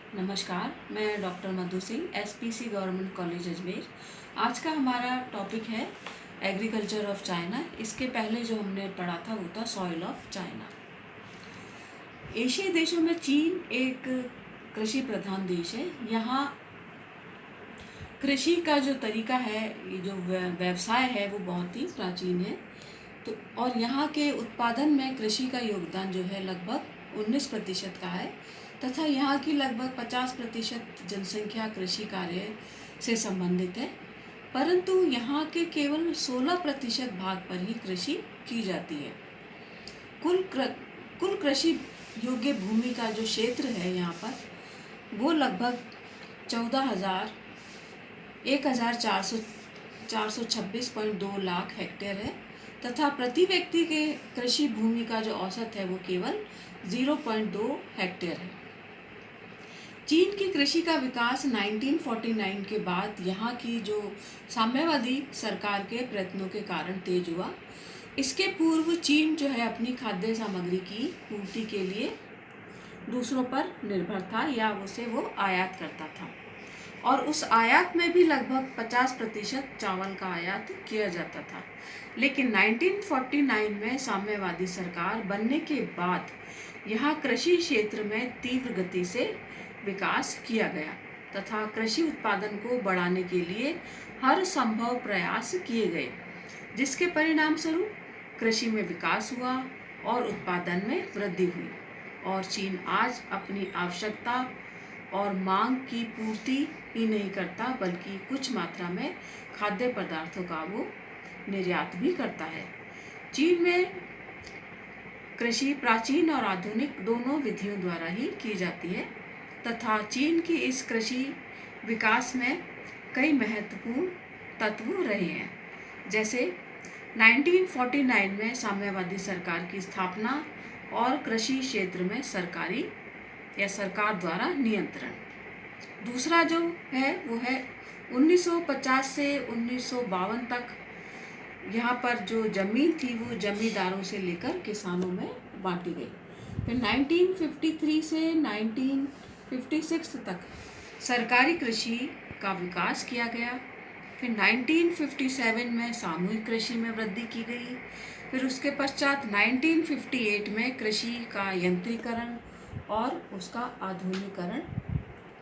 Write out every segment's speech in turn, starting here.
नमस्कार, मैं doctor Madhu Singh, SPC government college Ajmer. आज का हमारा टॉपिक है एग्रीकल्चर ऑफ चाइना। इसके पहले जो हमने पढ़ा था वो था सॉइल ऑफ चाइना। एशियाई देशों में चीन एक कृषि प्रधान देश है। यहाँ कृषि का जो तरीका है, ये जो व्यवसाय है वो बहुत ही प्राचीन है। तो और यहाँ के उत्पादन में कृषि का योगदान जो है लगभग 19% का है तथा यहाँ की लगभग 50% जनसंख्या कृषि कार्य से संबंधित है। परंतु यहाँ के केवल 16% भाग पर ही कृषि की जाती है। कुल कृषि योग्य भूमि का जो क्षेत्र है यहाँ पर वो लगभग 14,426.2 लाख हेक्टेयर है तथा प्रति व्यक्ति के कृषि भूमि का जो औसत है वो केवल 0.2 हेक्टेयर है। चीन की कृषि का विकास 1949 के बाद यहाँ की जो साम्यवादी सरकार के प्रयत्नों के कारण तेज हुआ। इसके पूर्व चीन जो है अपनी खाद्य सामग्री की पूर्ति के लिए दूसरों पर निर्भर था या उसे वो आयात करता था और उस आयात में भी लगभग 50% चावल का आयात किया जाता था। लेकिन 1949 में साम्यवादी सरकार बनने के बाद यहाँ कृषि क्षेत्र में तीव्र गति से विकास किया गया तथा कृषि उत्पादन को बढ़ाने के लिए हर संभव प्रयास किए गए, जिसके परिणाम स्वरूप कृषि में विकास हुआ और उत्पादन में वृद्धि हुई और चीन आज अपनी आवश्यकता और मांग की पूर्ति ही नहीं करता बल्कि कुछ मात्रा में खाद्य पदार्थों का वो निर्यात भी करता है। चीन में कृषि प्राचीन और आधुनिक दोनों विधियों द्वारा ही की जाती है तथा चीन की इस कृषि विकास में कई महत्वपूर्ण तत्व रहे हैं, जैसे 1949 में साम्यवादी सरकार की स्थापना और कृषि क्षेत्र में सरकारी या सरकार द्वारा नियंत्रण। दूसरा जो है वो है 1950 से 1952 तक यहाँ पर जो ज़मीन थी वो जमींदारों से लेकर किसानों में बांटी गई। फिर 1953 से 1956 तक सरकारी कृषि का विकास किया गया। फिर 1957 में सामूहिक कृषि में वृद्धि की गई। फिर उसके पश्चात 1958 में कृषि का यंत्रीकरण और उसका आधुनिकीकरण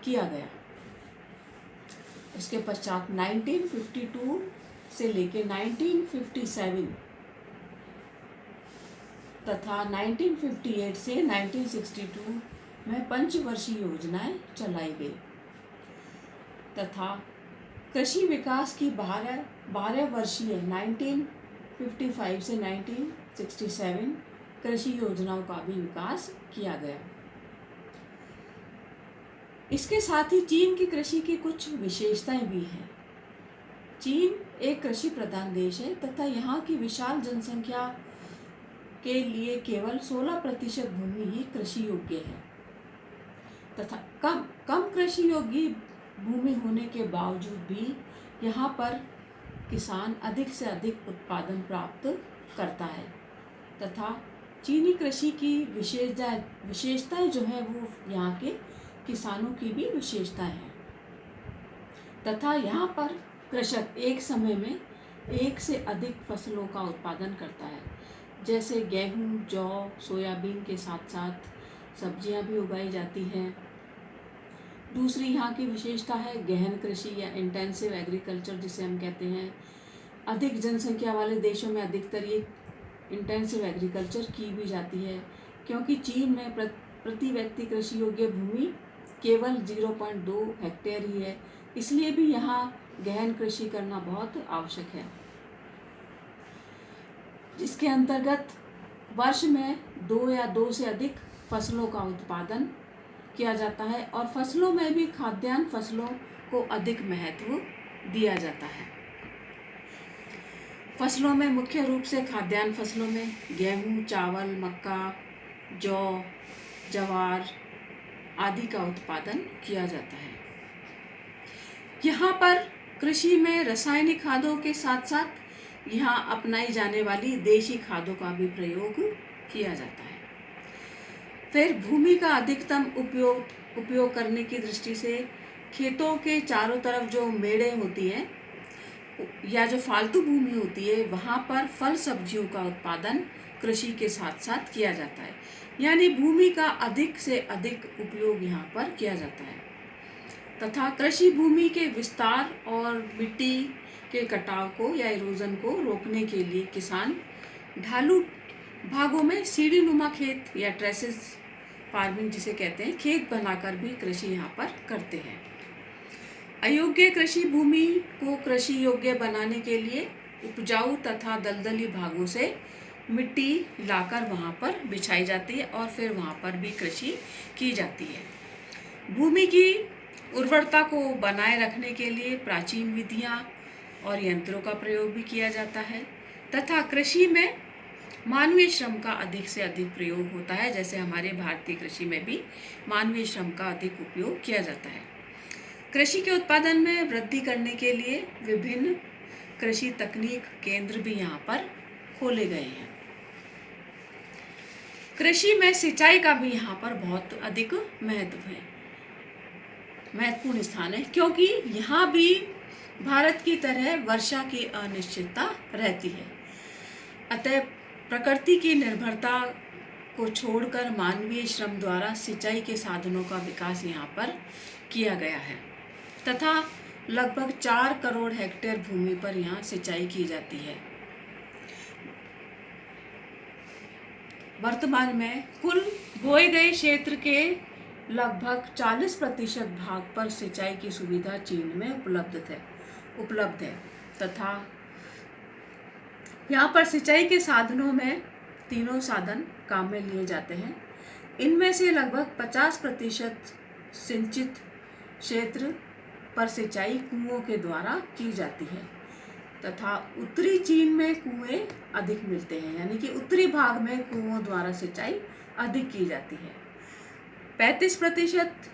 किया गया। उसके पश्चात 1952 से लेकर 1957 तथा 1958 से 1962 में पंचवर्षीय योजनाएं चलाई गई तथा कृषि विकास की 12 वर्षीय 1955 से 1967 कृषि योजनाओं का भी विकास किया गया। इसके साथ ही चीन की कृषि की कुछ विशेषताएं भी हैं। चीन एक कृषि प्रधान देश है तथा यहाँ की विशाल जनसंख्या के लिए केवल 16% भूमि ही कृषि योग्य है तथा कम कृषि योग्य भूमि होने के बावजूद भी यहाँ पर किसान अधिक से अधिक उत्पादन प्राप्त करता है तथा चीनी कृषि की विशेषताएं जो है वो यहाँ के किसानों की भी विशेषताएं हैं तथा यहाँ पर कृषक एक समय में एक से अधिक फसलों का उत्पादन करता है, जैसे गेहूँ, जौ, सोयाबीन के साथ साथ सब्जियाँ भी उगाई जाती हैं। दूसरी यहाँ की विशेषता है गहन कृषि या इंटेंसिव एग्रीकल्चर जिसे हम कहते हैं। अधिक जनसंख्या वाले देशों में अधिकतर ये इंटेंसिव एग्रीकल्चर की भी जाती है, क्योंकि चीन में प्रति व्यक्ति कृषि योग्य भूमि केवल 0.2 हेक्टेयर ही है, इसलिए भी यहाँ गहन कृषि करना बहुत आवश्यक है, जिसके अंतर्गत वर्ष में 2 या 2 से अधिक फसलों का उत्पादन किया जाता है और फसलों में भी खाद्यान्न फसलों को अधिक महत्व दिया जाता है। फसलों में मुख्य रूप से खाद्यान्न फसलों में गेहूँ, चावल, मक्का, जौ, ज्वार आदि का उत्पादन किया जाता है। यहाँ पर कृषि में रासायनिक खादों के साथ साथ यहाँ अपनाई जाने वाली देशी खादों का भी प्रयोग किया जाता है। फिर भूमि का अधिकतम उपयोग करने की दृष्टि से खेतों के चारों तरफ जो मेड़े होती हैं या जो फालतू भूमि होती है वहाँ पर फल सब्जियों का उत्पादन कृषि के साथ साथ किया जाता है, यानी भूमि का अधिक से अधिक उपयोग यहाँ पर किया जाता है। तथा कृषि भूमि के विस्तार और मिट्टी के कटाव को या इरोजन को रोकने के लिए किसान ढालू भागों में सीढ़ी नुमा खेत या ट्रेसेस फार्मिंग जिसे कहते हैं, खेत बनाकर भी कृषि यहाँ पर करते हैं। अयोग्य कृषि भूमि को कृषि योग्य बनाने के लिए उपजाऊ तथा दलदली भागों से मिट्टी लाकर वहाँ पर बिछाई जाती है और फिर वहाँ पर भी कृषि की जाती है। भूमि की उर्वरता को बनाए रखने के लिए प्राचीन विधियाँ और यंत्रों का प्रयोग भी किया जाता है तथा कृषि में मानवीय श्रम का अधिक से अधिक प्रयोग होता है। जैसे हमारे भारतीय कृषि में भी मानवीय श्रम का अधिक उपयोग किया जाता है। कृषि के उत्पादन में वृद्धि करने के लिए विभिन्न कृषि तकनीक केंद्र भी यहाँ पर खोले गए हैं। कृषि में सिंचाई का भी यहाँ पर बहुत अधिक महत्वपूर्ण स्थान है, क्योंकि यहाँ भी भारत की तरह वर्षा की अनिश्चितता रहती है। अतः प्रकृति की निर्भरता को छोड़कर मानवीय श्रम द्वारा सिंचाई के साधनों का विकास यहाँ पर किया गया है तथा लगभग 4 करोड़ हेक्टेयर भूमि पर यहाँ सिंचाई की जाती है। वर्तमान में कुल बोए गए क्षेत्र के लगभग 40% भाग पर सिंचाई की सुविधा चीन में उपलब्ध है तथा यहाँ पर सिंचाई के साधनों में तीनों साधन काम में लिए जाते हैं। इनमें से लगभग 50% सिंचित क्षेत्र पर सिंचाई कुओं के द्वारा की जाती है तथा उत्तरी चीन में कुएं अधिक मिलते हैं, यानी कि उत्तरी भाग में कुओं द्वारा सिंचाई अधिक की जाती है। 35%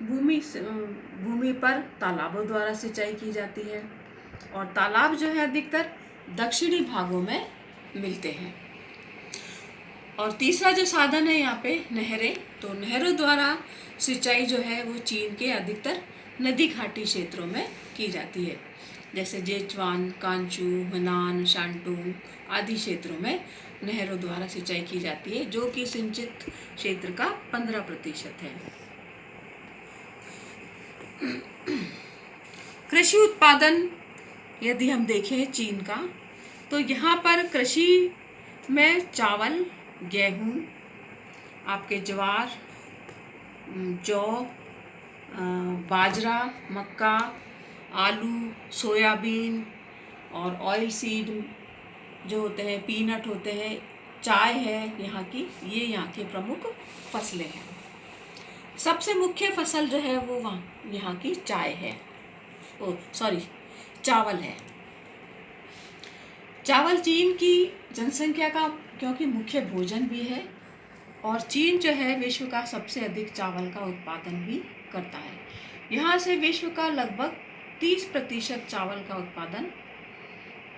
भूमि पर तालाबों द्वारा सिंचाई की जाती है और तालाब जो है अधिकतर दक्षिणी भागों में मिलते हैं। और तीसरा जो साधन है यहाँ पे नहरें, तो नहरों द्वारा सिंचाई जो है वो चीन के अधिकतर नदी घाटी क्षेत्रों में की जाती है। जैसे जेचुआन, कांचू, हेनान, शांटुंग आदि क्षेत्रों में नहरों द्वारा सिंचाई की जाती है, जो कि सिंचित क्षेत्र का 15% है। कृषि उत्पादन यदि हम देखें चीन का, तो यहाँ पर कृषि में चावल, गेहूँ, आपके ज्वार, जौ, बाजरा, मक्का, आलू, सोयाबीन और ऑयल सीड जो होते हैं, पीनट होते हैं, चाय है यहाँ की, ये यहाँ की प्रमुख फसलें हैं। सबसे मुख्य फसल जो है वो यहाँ की चावल है। चावल चीन की जनसंख्या का क्योंकि मुख्य भोजन भी है और चीन जो है विश्व का सबसे अधिक चावल का उत्पादन भी करता है। यहाँ से विश्व का लगभग 30% चावल का उत्पादन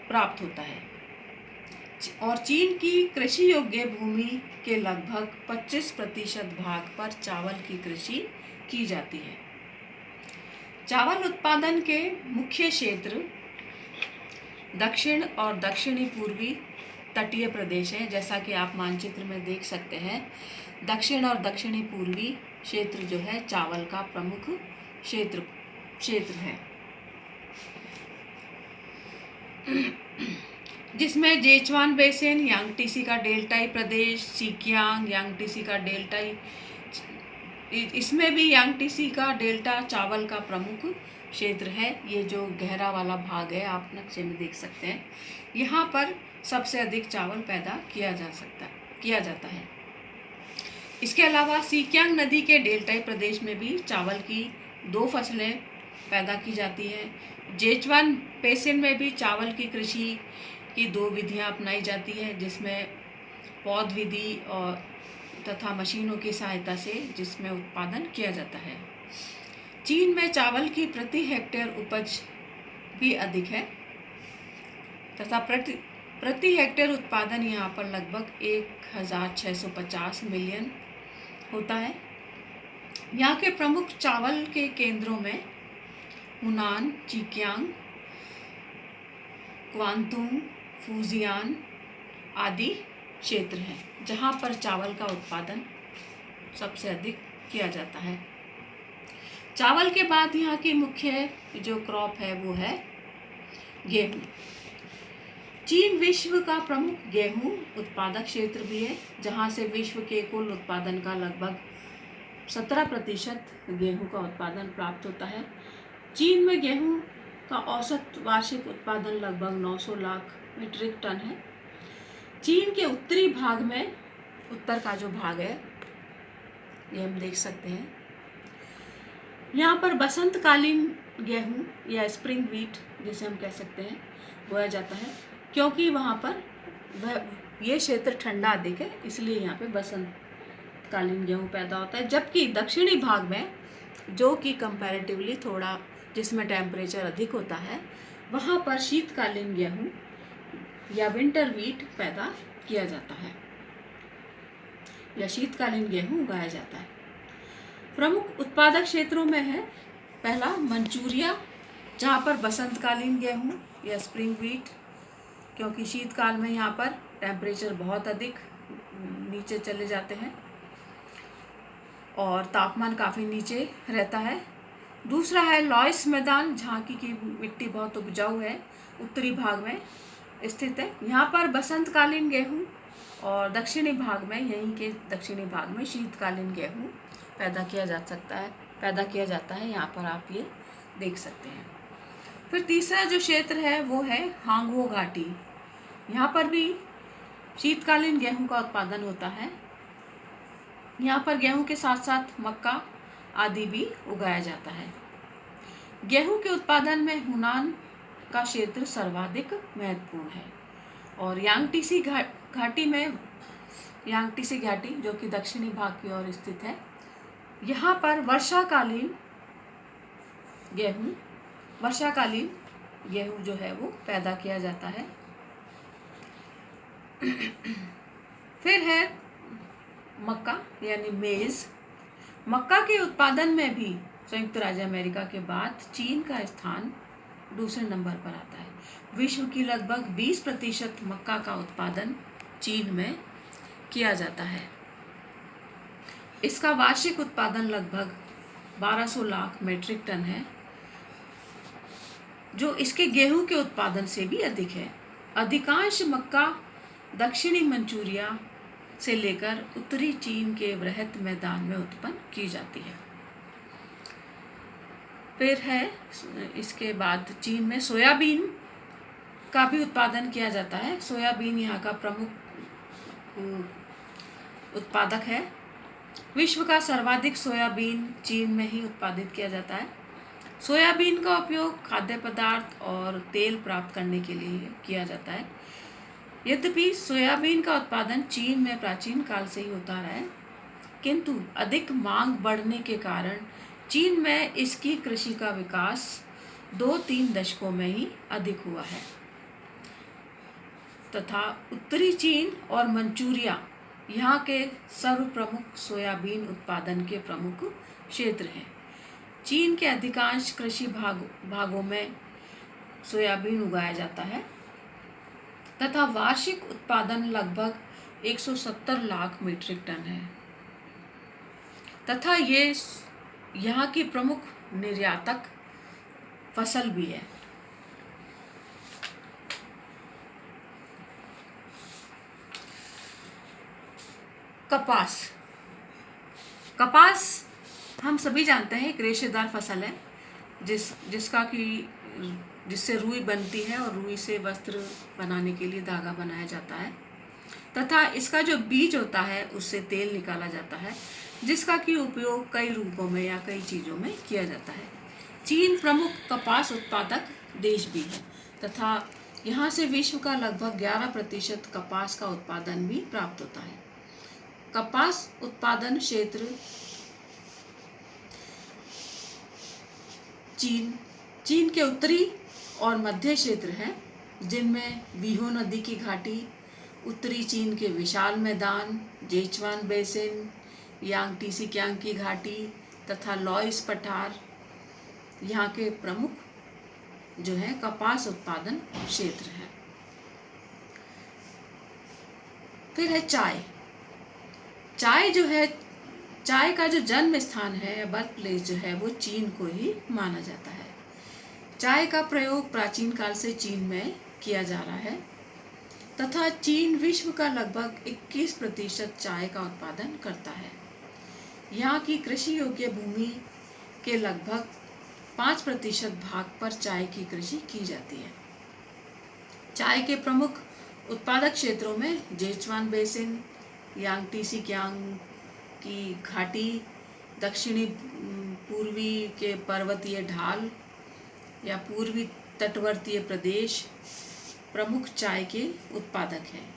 प्राप्त होता है और चीन की कृषि योग्य भूमि के लगभग 25% भाग पर चावल की कृषि की जाती है। चावल उत्पादन के मुख्य क्षेत्र दक्षिण और दक्षिणी पूर्वी तटीय प्रदेश है। जैसा कि आप मानचित्र में देख सकते हैं, दक्षिण और दक्षिणी पूर्वी क्षेत्र जो है चावल का प्रमुख क्षेत्र है, जिसमें जेचुआन बेसिन, यांगटीसी का डेल्टाई प्रदेश, सिकियांग, यांगटीसी का डेल्टाई, इसमें भी यांगटीसी का डेल्टा चावल का प्रमुख क्षेत्र है। ये जो गहरा वाला भाग है आप नक्शे में देख सकते हैं, यहाँ पर सबसे अधिक चावल पैदा किया जाता है। इसके अलावा सिकियांग नदी के डेल्टाई प्रदेश में भी चावल की 2 फसलें पैदा की जाती हैं। जेचुआन बेसिन में भी चावल की कृषि की 2 विधियां अपनाई जाती है, जिसमें पौध विधि और तथा मशीनों की सहायता से जिसमें उत्पादन किया जाता है। चीन में चावल की प्रति हेक्टेयर उपज भी अधिक है तथा प्रति हेक्टेयर उत्पादन यहाँ पर लगभग 1650 मिलियन होता है। यहाँ के प्रमुख चावल के केंद्रों में हुनान, चिकियांग, क्वांतुंग, फूजियान आदि क्षेत्र हैं जहाँ पर चावल का उत्पादन सबसे अधिक किया जाता है। चावल के बाद यहाँ की मुख्य जो क्रॉप है वो है गेहूँ। चीन विश्व का प्रमुख गेहूँ उत्पादक क्षेत्र भी है, जहाँ से विश्व के कुल उत्पादन का लगभग 17% गेहूँ का उत्पादन प्राप्त होता है। चीन में गेहूँ का औसत वार्षिक उत्पादन लगभग 900 लाख मीट्रिक टन है। चीन के उत्तरी भाग में, उत्तर का जो भाग है ये हम देख सकते हैं, यहाँ पर बसंतकालीन गेहूँ या स्प्रिंग व्हीट जिसे हम कह सकते हैं बोया जाता है, क्योंकि वहाँ पर ये क्षेत्र ठंडा अधिक है, इसलिए यहाँ पे बसंतकालीन गेहूँ पैदा होता है। जबकि दक्षिणी भाग में, जो कि कंपैरेटिवली थोड़ा जिसमें टेम्परेचर अधिक होता है, वहाँ पर शीतकालीन गेहूँ या विंटर व्हीट पैदा किया जाता है या शीतकालीन गेहूँ उगाया जाता है। प्रमुख उत्पादक क्षेत्रों में है पहला मंचूरिया, जहाँ पर बसंतकालीन गेहूँ या स्प्रिंग व्हीट, क्योंकि शीतकाल में यहाँ पर टेम्परेचर बहुत अधिक नीचे चले जाते हैं और तापमान काफ़ी नीचे रहता है। दूसरा है लॉयस मैदान, जहाँ की मिट्टी बहुत उपजाऊ है, उत्तरी भाग में स्थित है। यहाँ पर बसंतकालीन गेहूँ और दक्षिणी भाग में, यहीं के दक्षिणी भाग में शीतकालीन गेहूँ पैदा किया जाता है। यहाँ पर आप ये देख सकते हैं। फिर तीसरा जो क्षेत्र है वो है हांगहो घाटी। यहाँ पर भी शीतकालीन गेहूँ का उत्पादन होता है। यहाँ पर गेहूँ के साथ साथ मक्का आदि भी उगाया जाता है। गेहूँ के उत्पादन में हुनान का क्षेत्र सर्वाधिक महत्वपूर्ण है और यांगटीसी घाटी जो कि दक्षिणी भाग की ओर स्थित है, यहाँ पर वर्षाकालीन गेहूँ जो है वो पैदा किया जाता है। फिर है मक्का यानी मेज़। मक्का के उत्पादन में भी संयुक्त राज्य अमेरिका के बाद चीन का स्थान दूसरे नंबर पर आता है। विश्व की लगभग 20% मक्का का उत्पादन चीन में किया जाता है। इसका वार्षिक उत्पादन लगभग 1200 लाख मीट्रिक टन है, जो इसके गेहूं के उत्पादन से भी अधिक है। अधिकांश मक्का दक्षिणी मंचूरिया से लेकर उत्तरी चीन के वृहत मैदान में उत्पन्न की जाती है। फिर है इसके बाद चीन में सोयाबीन का भी उत्पादन किया जाता है। सोयाबीन यहाँ का प्रमुख उत्पादक है। विश्व का सर्वाधिक सोयाबीन चीन में ही उत्पादित किया जाता है। सोयाबीन का उपयोग खाद्य पदार्थ और तेल प्राप्त करने के लिए किया जाता है। यद्यपि सोयाबीन का उत्पादन चीन में प्राचीन काल से ही होता रहा है, किंतु अधिक मांग बढ़ने के कारण चीन में इसकी कृषि का विकास 2-3 दशकों में ही अधिक हुआ है तथा उत्तरी चीन और मंचूरिया यहाँ के सर्व प्रमुख सोयाबीन उत्पादन के प्रमुख क्षेत्र हैं। चीन के अधिकांश कृषि भागों में सोयाबीन उगाया जाता है तथा वार्षिक उत्पादन लगभग 170 लाख मीट्रिक टन है तथा ये यहाँ की प्रमुख निर्यातक फसल भी है। कपास हम सभी जानते हैं एक रेशेदार फसल है जिससे रुई बनती है और रुई से वस्त्र बनाने के लिए धागा बनाया जाता है तथा इसका जो बीज होता है उससे तेल निकाला जाता है, जिसका कि उपयोग कई रूपों में या कई चीज़ों में किया जाता है। चीन प्रमुख कपास उत्पादक देश भी है तथा यहाँ से विश्व का लगभग 11% कपास का उत्पादन भी प्राप्त होता है। कपास उत्पादन क्षेत्र चीन के उत्तरी और मध्य क्षेत्र हैं, जिनमें बीहो नदी की घाटी, उत्तरी चीन के विशाल मैदान, जेचुआन बेसिन, यांगटीसी कियांग की घाटी, तथा लॉइस पठार यहाँ के प्रमुख जो है कपास उत्पादन क्षेत्र है। फिर है चाय। चाय का जो जन्म स्थान है, बर्थ प्लेस जो है, वो चीन को ही माना जाता है। चाय का प्रयोग प्राचीन काल से चीन में किया जा रहा है तथा चीन विश्व का लगभग 21% चाय का उत्पादन करता है। यहाँ की कृषि योग्य भूमि के लगभग 5% भाग पर चाय की कृषि की जाती है। चाय के प्रमुख उत्पादक क्षेत्रों में जेचुआन बेसिन, यांगटीसी कियांग की घाटी, दक्षिणी पूर्वी के पर्वतीय ढाल या पूर्वी तटवर्तीय प्रदेश प्रमुख चाय के उत्पादक हैं।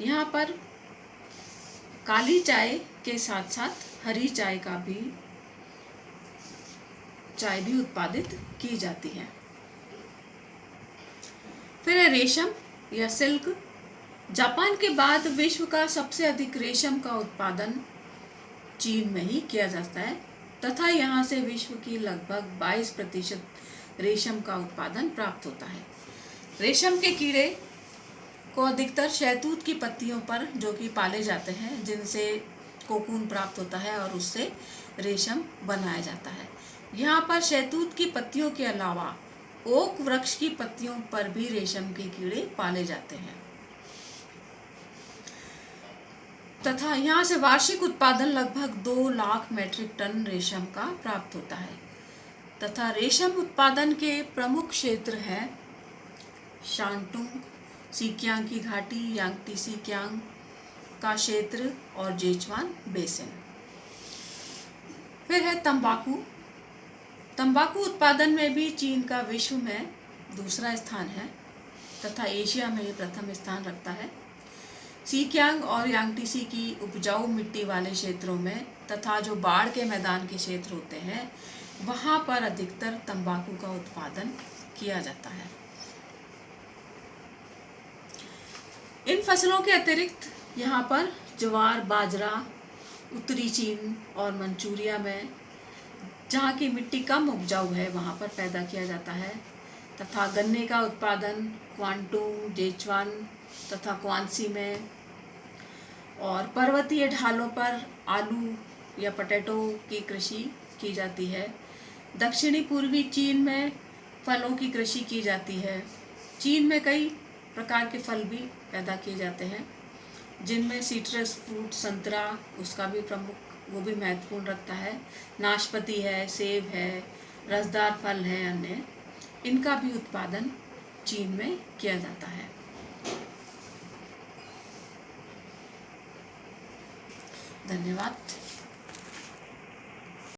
यहाँ पर काली चाय के साथ साथ हरी चाय भी उत्पादित की जाती है। फिर है रेशम या सिल्क। जापान के बाद विश्व का सबसे अधिक रेशम का उत्पादन चीन में ही किया जाता है तथा यहाँ से विश्व की लगभग 22% रेशम का उत्पादन प्राप्त होता है। रेशम के कीड़े को अधिकतर शहतूत की पत्तियों पर जो कि पाले जाते हैं, जिनसे कोकून प्राप्त होता है और उससे रेशम बनाया जाता है। यहाँ पर शहतूत की पत्तियों के अलावा ओक वृक्ष की पत्तियों पर भी रेशम के कीड़े पाले जाते हैं तथा यहाँ से वार्षिक उत्पादन लगभग 2 लाख मीट्रिक टन रेशम का प्राप्त होता है तथा रेशम उत्पादन के प्रमुख क्षेत्र हैं शांटुंग, सीकियांग की घाटी, यांगटीसी कियांग का क्षेत्र और जेचुआन बेसिन। फिर है तंबाकू। तंबाकू उत्पादन में भी चीन का विश्व में दूसरा स्थान है तथा एशिया में प्रथम स्थान रखता है। सीकियांग और यांगटीसी की उपजाऊ मिट्टी वाले क्षेत्रों में तथा जो बाढ़ के मैदान के क्षेत्र होते हैं, वहाँ पर अधिकतर तंबाकू का उत्पादन किया जाता है। इन फसलों के अतिरिक्त यहाँ पर ज्वार, बाजरा उत्तरी चीन और मंचूरिया में, जहाँ की मिट्टी कम उपजाऊ है, वहाँ पर पैदा किया जाता है तथा गन्ने का उत्पादन क्वांटुंग, जेचुआन तथा क्वांसी में और पर्वतीय ढालों पर आलू या पोटैटो की कृषि की जाती है। दक्षिणी पूर्वी चीन में फलों की कृषि की जाती है। चीन में कई प्रकार के फल भी पैदा किए जाते हैं, जिनमें सिट्रस फ्रूट, संतरा उसका भी वो भी महत्वपूर्ण रखता है। नाशपाती है, सेब है, रसदार फल है, अन्य इनका भी उत्पादन चीन में किया जाता है। धन्यवाद।